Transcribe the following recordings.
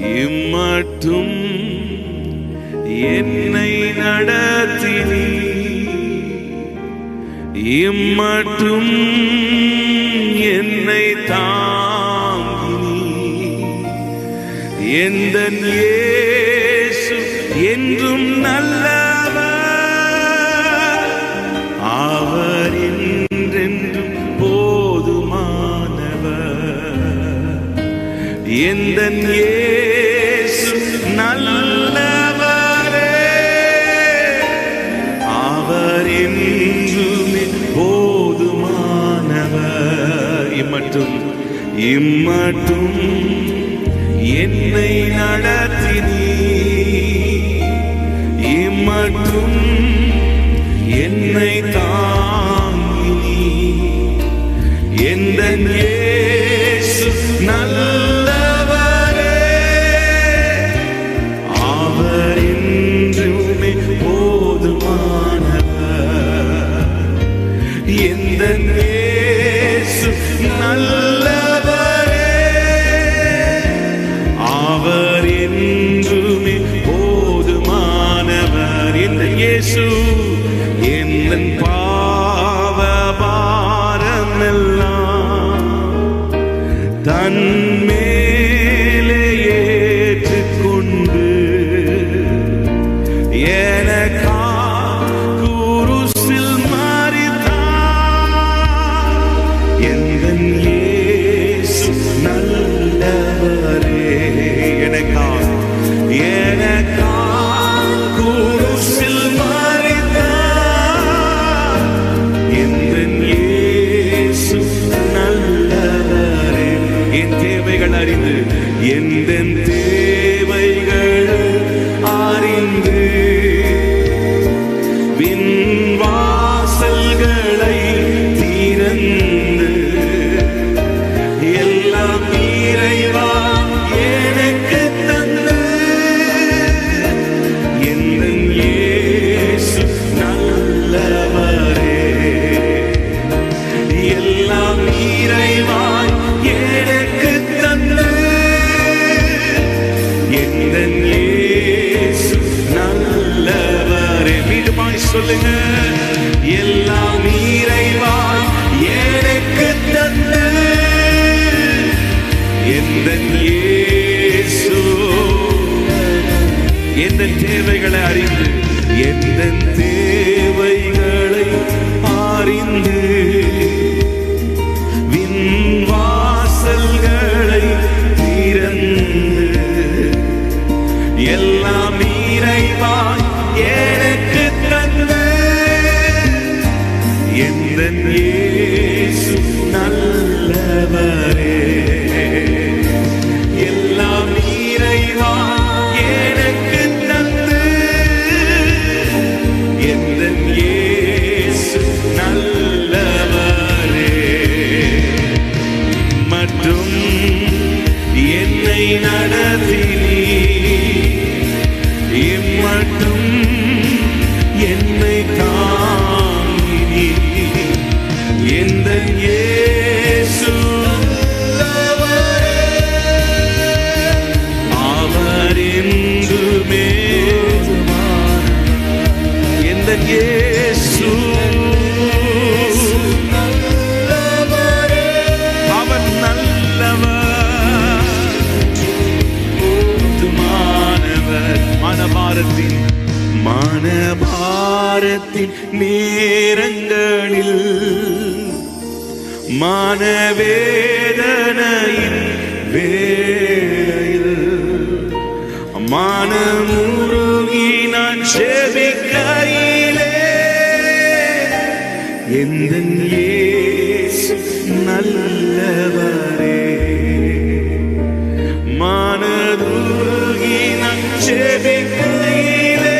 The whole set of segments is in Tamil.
இம்மட்டும் என்னை நடத்தினி, இம்மட்டும் என்னை தாங்கினி. எந்தன் இயேசு என்றும் நல்லவர், அவர் என்றென்றும் போதுமானவர். எந்தன் இயேசு நல்லவரே, அவர் என்றுமே போதுமானவர். இம்மட்டும் இம்மட்டும் என்னை நடத்தினி, இம்மட்டும் என்னை தாங்கினி. எந்தன் இயேசு நல்லவரே, அவர் என்றுமே போதுமானவர். எந்தன் இயேசு நல்லவரே, அவர் என்றுமே போதுமானவர். எந்தன் இயேசு எந்தன் பாவ பாரமெல்லாம் தன் மேலே ஏற்றுக்கொண்டு எனக்காக குருசில் மரித்தார். எந்தன் இயேசு நல்லவரே, எனக்காக குருசில் மரித்தார். எந்தன் இயேசு நல்லவரே. என் தேவைகள் அறிந்து, எந்தன் தேவைகள் அறிந்து விண் வாசல்களை திறந்து எல்லாம் இறைவா எனக்கு தந்து. எந்தன் இயேசு நல்லவரே, எல்லாம் இறைவாய் எனக்கு தந்து. எந்தன் இயேசு நல்லவரே. மீண்டுமாய் சொல்லுங்க, எல்லாம் இறைவாய் எனக்கு தந்து. எந்தன் இயேசு எந்தன் தேவைகளை அறிந்து, எந்தன் தேவைகளை அறிந்து விண் வாசல்களை திறந்து எல்லாம் இறைவாய் எனக்கு தந்து. எந்தன் இயேசு நல்லவரே, எல்லாம் இறைவாய் எனக்கு தந்து. எந்தன் இயேசு நல்லவரே, மற்றும் என்னை நடத்தினி, இம்மட்டும் என்னை தாங்கினி. எந்தன் இயேசு நல்லவரே, அவர் என்றுமே. எந்தன் இயேசு நல்லவரே, அவர் நல்லவர், போதுமானவர். மனபாரத்தின் நேரங்களில், மனவேதனையின் வேளையில், மனமுருகி நான் செபிக்கையிலே, எந்தன் இயேசு நல்லவரே, மனதுருகி நான் செபிக்கையிலே,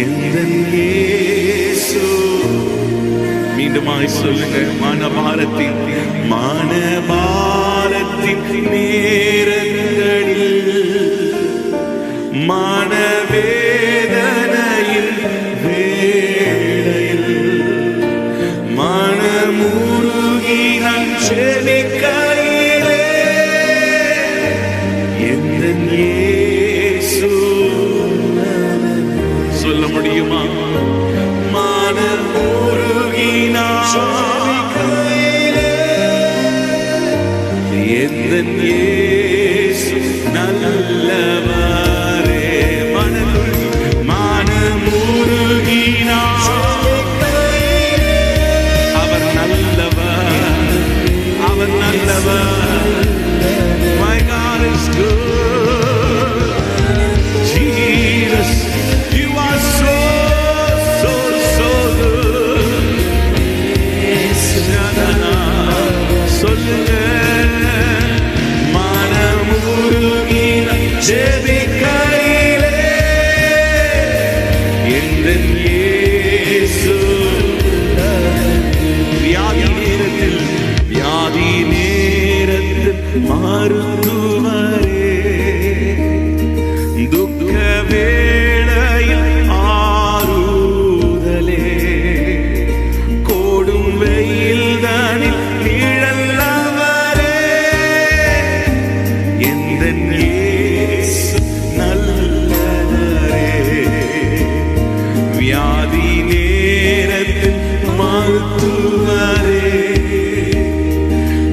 எந்தன் இயேசு. மீண்டுமாய் சொல்லுங்க, மனபாரத்தின் நேரங்களில், மனவேதனையின் வேளையில், மனமுருகி நான் செபிக்கையிலே, இயேசு நல்லவரே. மனமுருகினார், அவர் நல்லவர், அவர் நல்லவர். My God is good. Jesus, you are so good. சொல்லுங்க, மனமுருகின ஜெபிக்கையிலே எங்கள் இயேசு. வியாதி நேரத்தில் மருத்துவரே, துக்க வேளையில் ஆறுதலே, கோடும் வெயில் தானில் நிழல்லவரே. எந்தன் இயேசு நல்லவரே. வியாதி நேரத்தில் மருத்துவரே,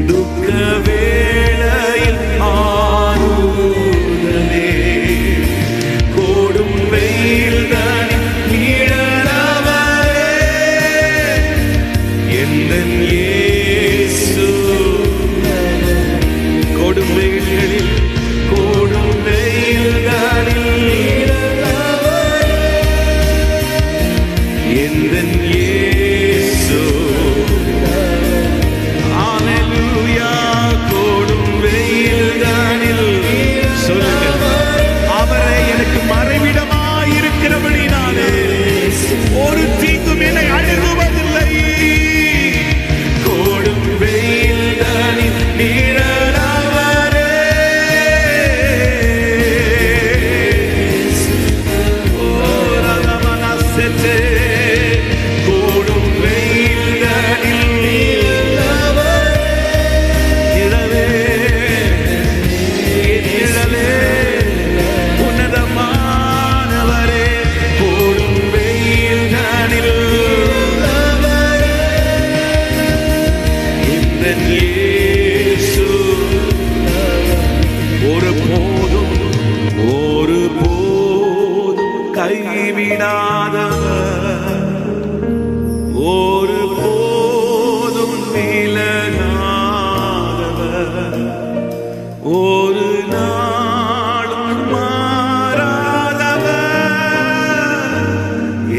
துக்க வேளையில் ஆறுதலே, கோடும் வெயில் தானில் நிழலவரே. எந்தன் இயேசு கோடும் வெயில்களில், கோடும் வெயில்களில் நிழலவரே. எந்தன் இயேசு, ஹalleluya. கோடும் வெயில்களில் சொல்லுங்க, அவரை எனக்கு மறைவிடமாயிருக்கிறபடினாலே ஒரு தீங்கும் என்னை அணுகுவதில்லை. கோடும் வெயில்களில் நிழலவரே. ஓ ரமணசெட்டே, கோடும் வெயில்களில் நிழலவரே. நிழலே, நிழலே, உன்னதமானவரே, கோடும் வெயில்களில் நிழலவரே. எந்தன் இயேசு ஒருபோதும் கைவிடாதவர், ஒருபோதும் விலகாதவர், ஒரு நாளும் மாறாதவர்.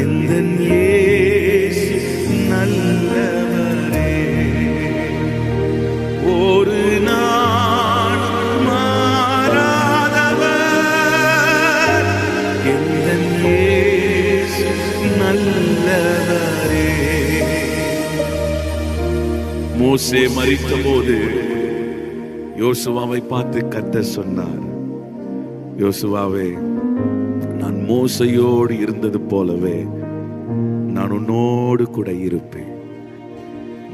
எந்தன் இயேசு நல்லவரே. ஒரு நாளும் மாறாதவர். எந்தன் இயேசு நல்லவரே. மோசே மரித்த போது யோசுவாவை பார்த்து கர்த்தர் சொன்னார், யோசுவாவே, நான் மோசையோடு இருந்தது போலவே நான் உன்னோடு கூட இருப்பேன்.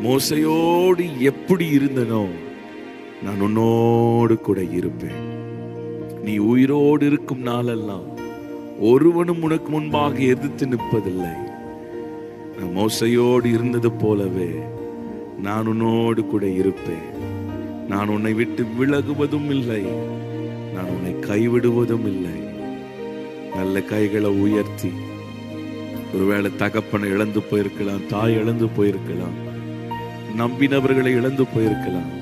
மோசையோடு எப்படி இருந்தனோ நான் உன்னோடு கூட இருப்பேன். நீ உயிரோடு இருக்கும் நாளெல்லாம் ஒருவனும் உனக்கு முன்பாக எதிர்த்து நிற்பதில்லை. நான் மோசையோடு இருந்தது போலவே நான் உன்னோடு கூட இருப்பேன். நான் உன்னை விட்டு விலகுவதும் இல்லை, நான் உன்னை கைவிடுவதும் இல்லை. நல்ல கைகளை உயர்த்தி, ஒருவேளை தகப்பனை இழந்து போயிருக்கலாம், தாய் இழந்து போயிருக்கலாம், நம்பினவர்களை இழந்து போயிருக்கலாம்.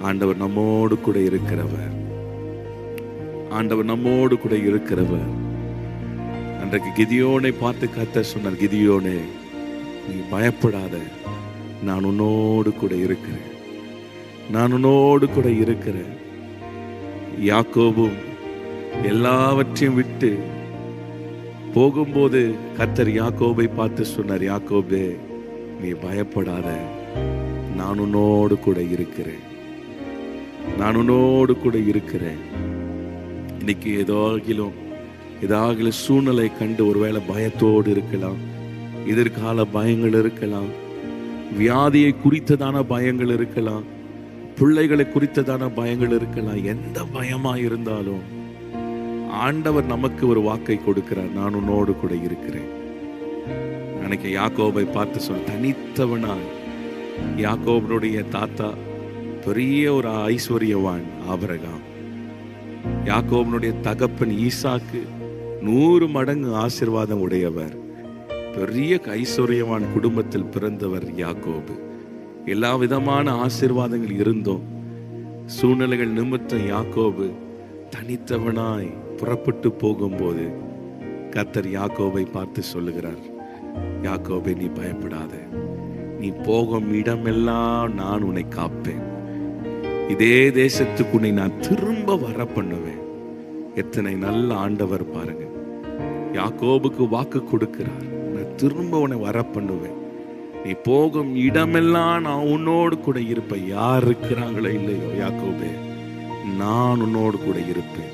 ஆண்டவர் நம்மோடு கூட இருக்கிறவர். ஆண்டவர் நம்மோடு கூட இருக்கிறவர். அன்றைக்கு கிதியோனை பார்த்து கர்த்தர் சொன்னார், கிதியோனே, நீ பயப்படாத, நான் உன்னோடு கூட இருக்கிறேன், நான் உன்னோடு கூட இருக்கிறேன். யாக்கோபும் எல்லாவற்றையும் விட்டு போகும்போது கர்த்தர் யாக்கோபை பார்த்து சொன்னார், யாக்கோபே, நீ பயப்படாத, நான் உன்னோடு கூட இருக்கிறேன், நான் உன்னோடு கூட இருக்கிறேன். இன்னைக்கு ஏதாவது சூழ்நிலை கண்டு ஒருவேளை பயத்தோடு இருக்கலாம், எதிர்கால பயங்கள் இருக்கலாம், வியாதியை குறித்ததான பயங்கள் இருக்கலாம், பிள்ளைகளை குறித்ததான பயங்கள் இருக்கலாம். எந்த பயமா இருந்தாலும் ஆண்டவர் நமக்கு ஒரு வாக்கை கொடுக்கிறார், நான் உன்னோடு கூட இருக்கிறேன். அன்னைக்கு யாக்கோபை பார்த்து சொன்ன, தனித்தவனாய் யாக்கோபனுடைய தாத்தா பெரிய ஒரு ஐஸ்வர்யவான் ஆபிரகாம். யாக்கோபனுடைய தகப்பன் ஈசாக்கு 100 மடங்கு ஆசீர்வாதம் உடையவர். பெரிய ஐஸ்வர்யவான் குடும்பத்தில் பிறந்தவர் யாக்கோபு. எல்லா விதமான ஆசீர்வாதங்கள் இருந்தோம். சூழ்நிலைகள் நிமித்தம் யாக்கோபு தனித்தவனாய் புறப்பட்டு போகும்போது கர்த்தர் யாக்கோபை பார்த்து சொல்லுகிறார், யாக்கோபை நீ பயப்படாத, நீ போகும் இடமெல்லாம் நான் உன்னை காப்பேன், இதே தேசத்துக்கு உன்னை நான் திரும்ப வர பண்ணுவேன். எத்தனை நல்ல ஆண்டவர் பாருங்க. யாக்கோபுக்கு வாக்கு கொடுக்கிறார், நான் திரும்ப உன்னை வர பண்ணுவேன், நீ போகும் இடமெல்லாம் நான் உன்னோடு கூட இருப்பேன். யார் இருக்கிறாங்களோ இல்லையோ யாக்கோபே, நான் உன்னோடு கூட இருப்பேன்.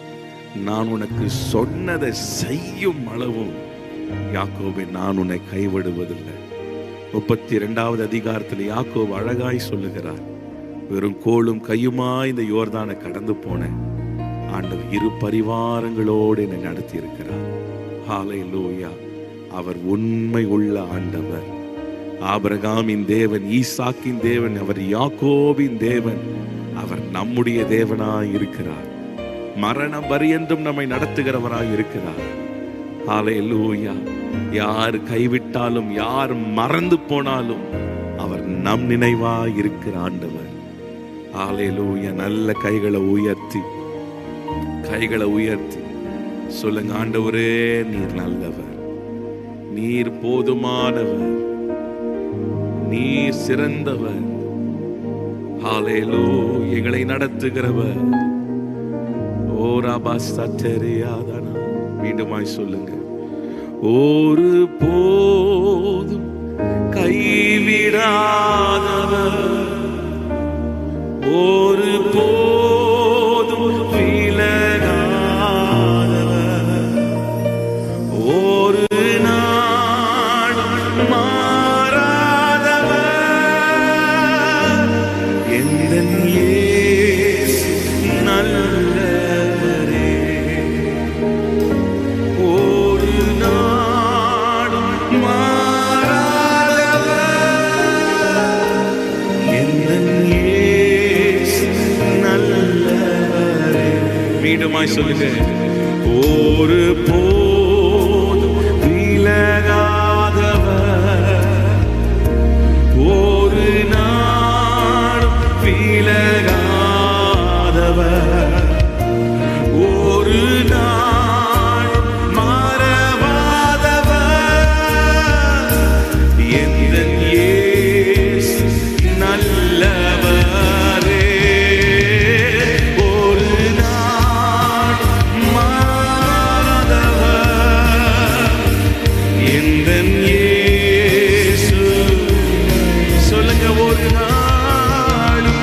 நான் உனக்கு சொன்னதை செய்யும் அளவும் யாக்கோபே நான் உன்னை கைவிடுவதில்லை. 32வது அதிகாரத்தில் யாக்கோபு அழகாய் சொல்லுகிறார், வெறும் கோலும் கையுமா இந்த யோர்தானை கடந்து போனேன், ஆண்டவர் 2 பரிவாரங்களோடு என்னை நடத்தி இருக்கிறார். ஹல்லேலூயா. அவர் உண்மை உள்ள ஆண்டவர். ஆபிரகாமின் தேவன், ஈசாக்கின் தேவன், அவர் யாக்கோபின் தேவன். அவர் நம்முடைய தேவனாய் இருக்கிறார். மரண பரியந்தம் நம்மை நடத்துகிறவராய் இருக்கிறார். ஹல்லேலூயா. யார் கைவிட்டாலும், யார் மறந்து போனாலும் அவர் நம் நினைவாய் இருக்கிற ஆண்டவர். ஹல்லேலூயா. நல்ல கைகளை உயர்த்தி சொல்லுங்க, ஆண்டவரே நீர் நல்லவர், நீர் போதுமானவர், நீர் சிறந்தவர். ஹல்லேலூயா. எங்களை நடத்துகிறவர். ஓ ரபா சத்தரியாதனா. மீண்டுமாய் சொல்லுங்க, ஒரு போதும் கைவிடாதவர், ஒரு போதும் விலகாதவர், ஒரு நாளும் மாறாதவர், எந்தன் இயேசு நல்லவரே, ஒரு நாளும் மாறாதவர், எந்தன் இயேசு நல்லவரே. மீண்டுமாய் சொல்லுங்க, ஒரு போதும் விலகாதவர், ஒரு நாளும் விலகாதவர், ஒரு நாளும் மாறாதவர், எந்தன் இயேசு நல்லவரே, ஒரு நாளும் மாறாதவர், எந்தன் இயேசு. சொல்லுங்க, ஒரு நாளும்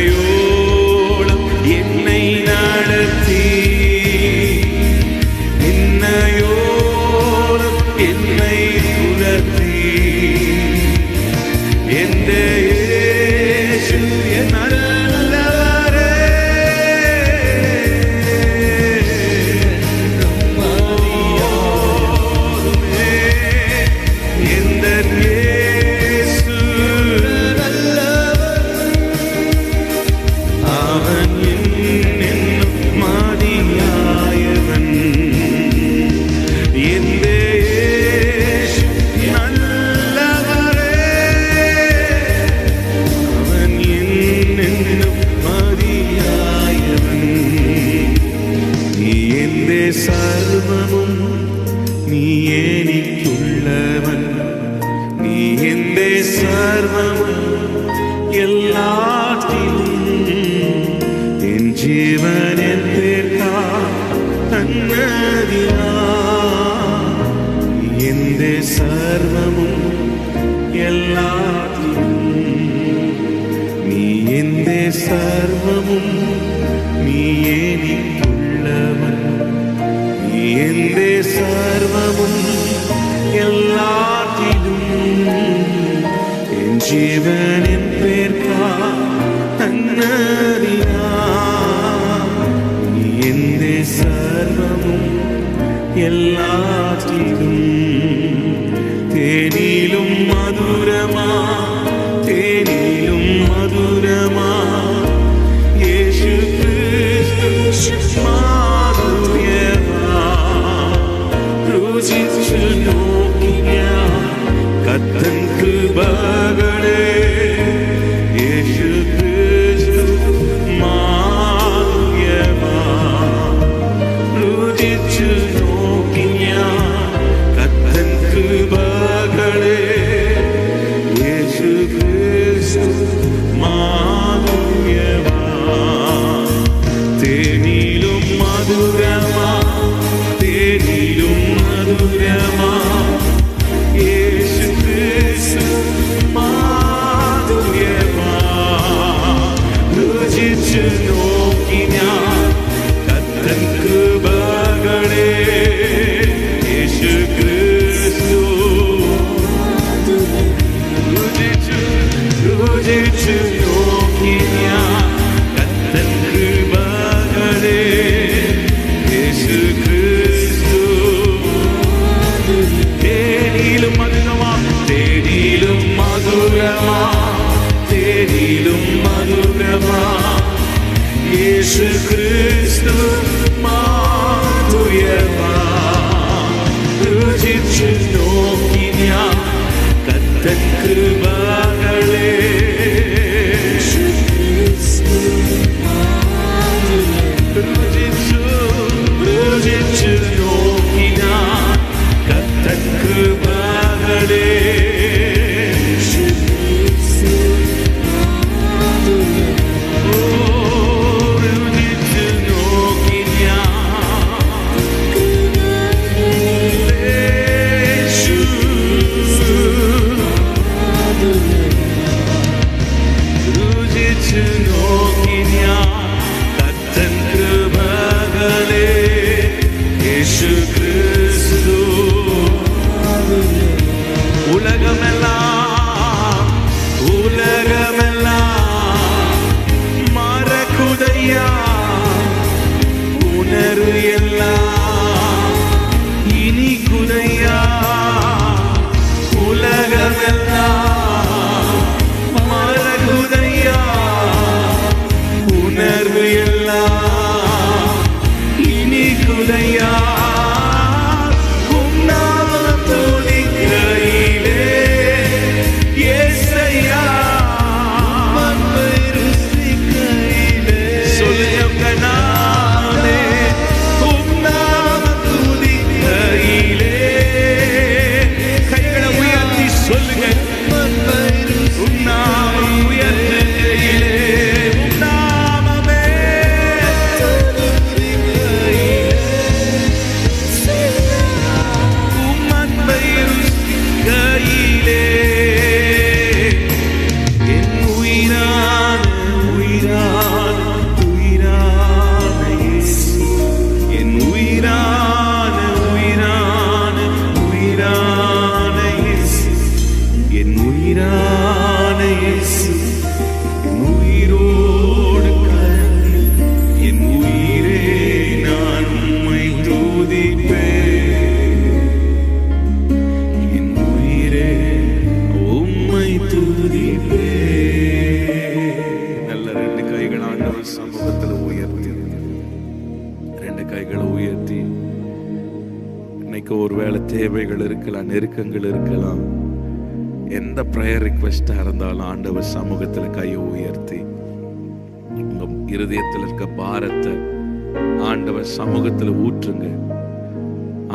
என்னையோളം என்னை நடத்தி, என்னையோളം என்னை உணர்த்தி, எந்த இயேசு நல்லவரே, எந்த இயேசு அவன் என்னும் மதியாயவன், எந்த இயேசு நல்லவரே, அவன் என்னும் மதியாயவன். நீ எந்த சர்வமும், நீ എനിക്കുള്ളവൻ, நீ எந்த சர்வமும் எல்லாத்திலும், என் ஜீவன் எதற்கா தன்னதினா, நீ எந்த சர்வமும் எல்லாத்திலும், நீ எந்த சர்வமும், நீ എനിക്കുള്ളവൻ, நீ எந்த சர்வமும் எல்லாத்திலும், என் ஜீவனின் பேர்க்கா தன்னதினா. சர்வமும் எல்லாத்திலும் தேனிலும் மதுரமா, தேனிலும் மதுரமா இயேசு கிறிஸ்து மாதுரியமா ருசிச்சு நோக்கிய கர்த்தன் கிருபைகளே இயேசு கிறிஸ்து மாதுரியமா ருசிச்சு நோக்கிய கர்த்தன் கிருபைகளே இயேசு கிறிஸ்து மாதுரியமா தேனிலும் மதுரமா, தேனிலும் மதுரமா இயேசு கிறிஸ்து மாதுரியமா ருசிச்சு நோக்கினார் கர்த்தன் கிருபைகளே இயேசு கிறிஸ்து ருசிச்சு நோக்கினார் கர்த்தன் கிருபைகளே இயேசு கிறிஸ்து தேனிலும் மதுரமா, தேனிலும் மதுரமா, தேனிலும் மதுரமா இயேசு கிறிஸ்து மாதுரியமா ருசிச்சு நோக்கினார் கர்த்தன் கிருபைகளே ருசிச்சு நோக்கினார் கர்த்தன் கிருபைகளே ருசிச்சு நோக்கினார் கர்த்தன் கிருபைகளே இயேசு கிறிஸ்து உலகமெல்லாம் உலகமெல்லாம் மறக்குதையா உணர்வு எல்லாம் இனி குதையா உலகமெல்லாம் மறக்குதையா உணர்வு எல்லாம் இனி குதையா ஒருவேளை தேவைகள் இருக்கலாம், நெருக்கங்கள் இருக்கலாம். எந்த பிரேயர் ரிக்வெஸ்டா இருந்தாலும் ஆண்டவர் சமூகத்தில் கையை உயர்த்தி உங்க இருதயத்தில் இருக்க பாரத்தை ஆண்டவர் சமூகத்தில் ஊற்றுங்க.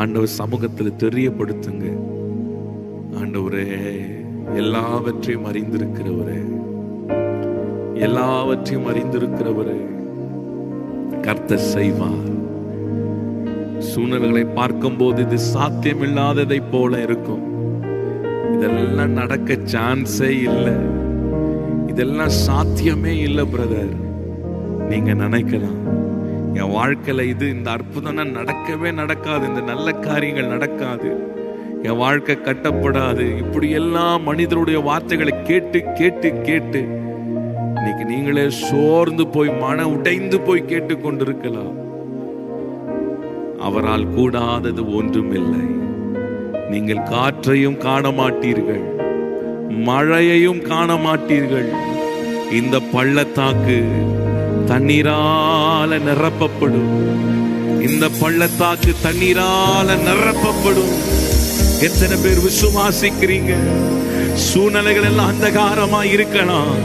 ஆண்டவர் சமூகத்தில் தெரியப்படுத்துங்க. ஆண்டவரே, எல்லாவற்றையும் அறிந்திருக்கிறவரே, எல்லாவற்றையும் அறிந்திருக்கிறவரே, கர்த்தர் செய்வார். சூழ்நிலைகளை பார்க்கும் போது இது சாத்தியமில்லாததை போல இருக்கும். இதெல்லாம் நடக்க சான்ஸே இல்லை, இதெல்லாம் சாத்தியமே இல்லை பிரதர். நீங்க நினைக்கலாம் என் வாழ்க்கையில இந்த அற்புதம் நடக்கவே நடக்காது, இந்த நல்ல காரியங்கள் நடக்காது, என் வாழ்க்கை கட்டப்படாது. இப்படி எல்லாம் மனிதருடைய வார்த்தைகளை கேட்டு கேட்டு கேட்டு இன்னைக்கு நீங்களே சோர்ந்து போய் மன உடைந்து போய் கேட்டு கொண்டிருக்கலாம். அவரால் கூடாதது ஒன்றுமில்லை. நீங்கள் காற்றையும் காண மாட்டீர்கள், மழையையும் காண மாட்டீர்கள். இந்த பள்ளத்தாக்கு தண்ணீரால நிரப்பப்படும். இந்த பள்ளத்தாக்கு தண்ணீரால நிரப்பப்படும். எத்தனை பேர் விசுவாசிக்கிறீங்க? சூழ்நிலைகள் எல்லாம் அந்தகாரமா இருக்கலாம்,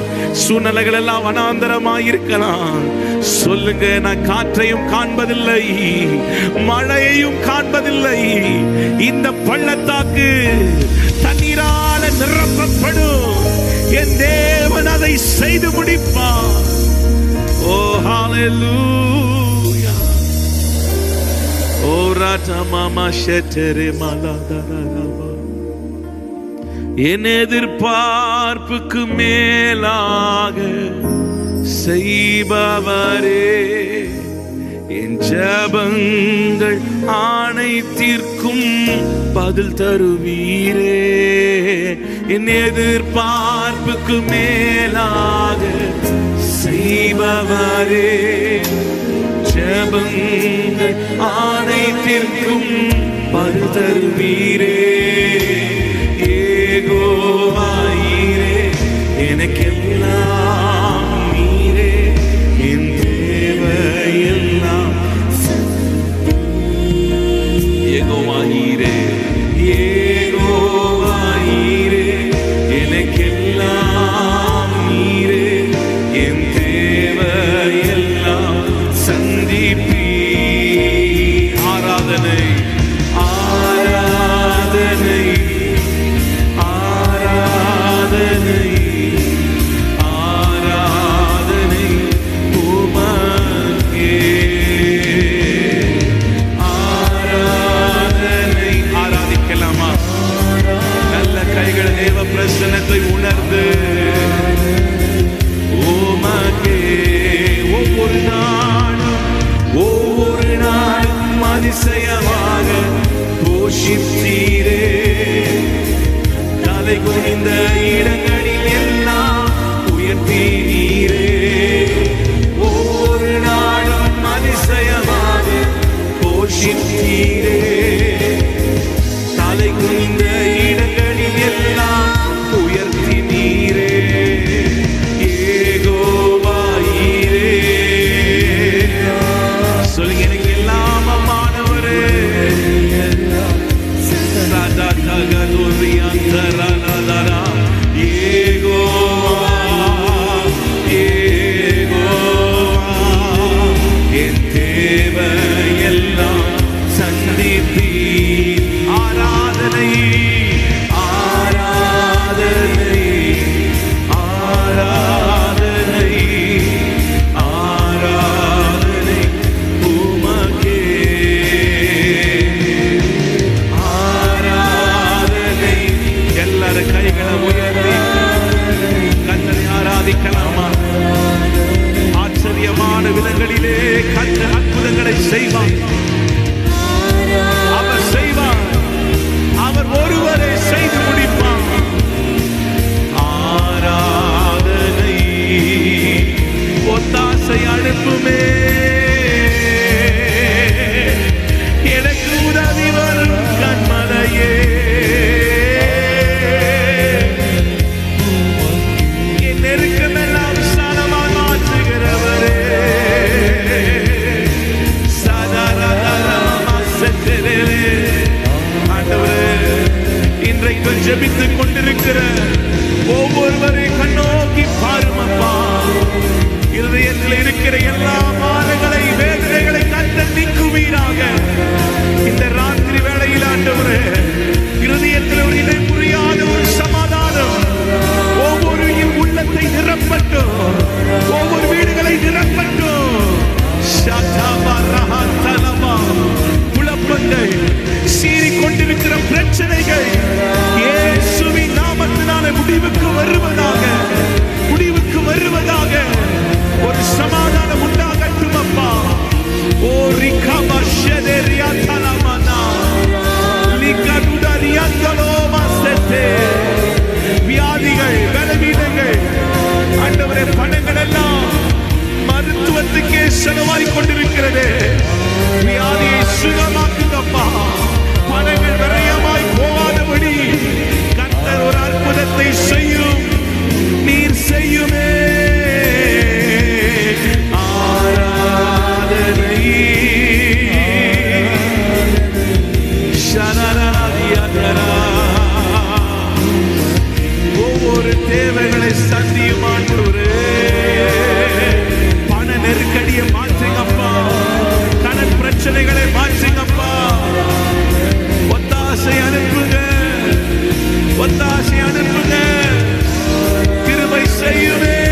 சூழ்நிலைகள் எல்லாம் வனாந்தரமா இருக்கலாம். சொல்லுங்க, நான் காற்றையும் காண்பதில்லை, மழையையும் காண்பதில்லை. இந்த பள்ளத்தாக்கு தண்ணீரால நிரப்பப்படும். என் தேவன் அதை செய்து முடிப்பார். ஓ ஹalleluya. ஓ ராஜா மாமா ஷெட்டரே மலாதரவா. என் எதிர்பார்ப்புக்கு மேலாக செய்பவரே, என் ஜெபங்கள் அனைத்திற்கும் பதில் தருவீரே. என் எதிர்பார்ப்புக்கு மேலாக செய்பவரே, ஜெபங்கள் அனைத்திற்கும் பதில் தருவீரே. ஏகோவாயிரே, எனக்கெல்லாம் நீரே, என் தேவையெல்லாம். ஏகோவாயிரே, ஏகோவாயிரே, எனக்கெல்லாம் நீரே, என் தேவையெல்லாம் சந்திப்பீ. ஆராதனை, ஆராதனை, ஆராதனை, ஆராதனை உமக்கே. ஆராதனை. ஆராதிக்கலாமா? நல்ல கைகள் தேவ பிரசன்னத்தை உணர்ந்து உமக்கே. ஒவ்வொரு நாளும் ஒவ்வொரு நாளும் அதிசயமாக போஷித்தீரே. தலை குனிந்த இடங்களில் எல்லாம் உயர்த்தீரே. ஒவ்வொரு நாளும் அதிசயமாக போஷித்தீரே. தலை குனிந்த இடங்களில் எல்லாம் உயர்த்தினீரே. ஏகோவாயிரே. சொல்லுங்க, எனக்கு எல்லாம் அம்மானவரே. ராஜா தகதுரி அந்தரலதரா. ஏகோவா, ஏகோவா, என் தேவையெல்லாம் சந்திப்பீர். ஆராதனை, ஆராதனை, ஆராதனை, ஆராதனை உமக்கே. ஆராதனை. எல்லாரும் கைகளை உயர்த்தி கர்த்தரை ஆராதிக்கலாமா? ஆச்சரியமான விதங்களிலே கர்த்தர் அற்புதங்களை செய்வார். அவர் செய்வார். அவர் ஒருவரே செய்து முடிப்பார். ஆராதனை. ஒத்தாசை அனுப்புமே, எனக்கு உதவி வரும் கண்மலையே. என் நெருக்கமெல்லாம் சலமாக மாற்றுகிறவரே. ஆண்டவரே, இன்றைக்கு ஜெபித்துக் கொண்டிருக்கிற ஒவ்வொருவரை கண்ணோக்கி பாருமப்பா. இருதயத்தில் இருக்கிற எல்லா பாரங்களை, வேதனைகளை கர்த்தர் நீக்குவீராக. இந்த ராத்திரி வேளையில் ஆண்டவரே, இருதயத்தில் ஒரு இணை புரியாத ஒரு சமாதானம் ஒவ்வொரு உள்ளத்தை நிரப்பட்டும், ஒவ்வொரு வீடுகளை நிரப்பட்டும். குழப்பங்கள், சீறிக்கொண்டிருக்கிற பிரச்சனைகள் இயேசுவின் நாமத்தினாலே முடிவுக்கு வருவதாக, முடிவுக்கு வருவதாக. ஒரு சமாதானம் உண்டாகட்டும் அப்பா. ஓ ரிகா பஷதரி மாற்றுங்கப்பா. ஒத்தாசை அனுப்புங்க, ஒத்தாசை அனுப்புங்க. கிருபை செய்யுமே.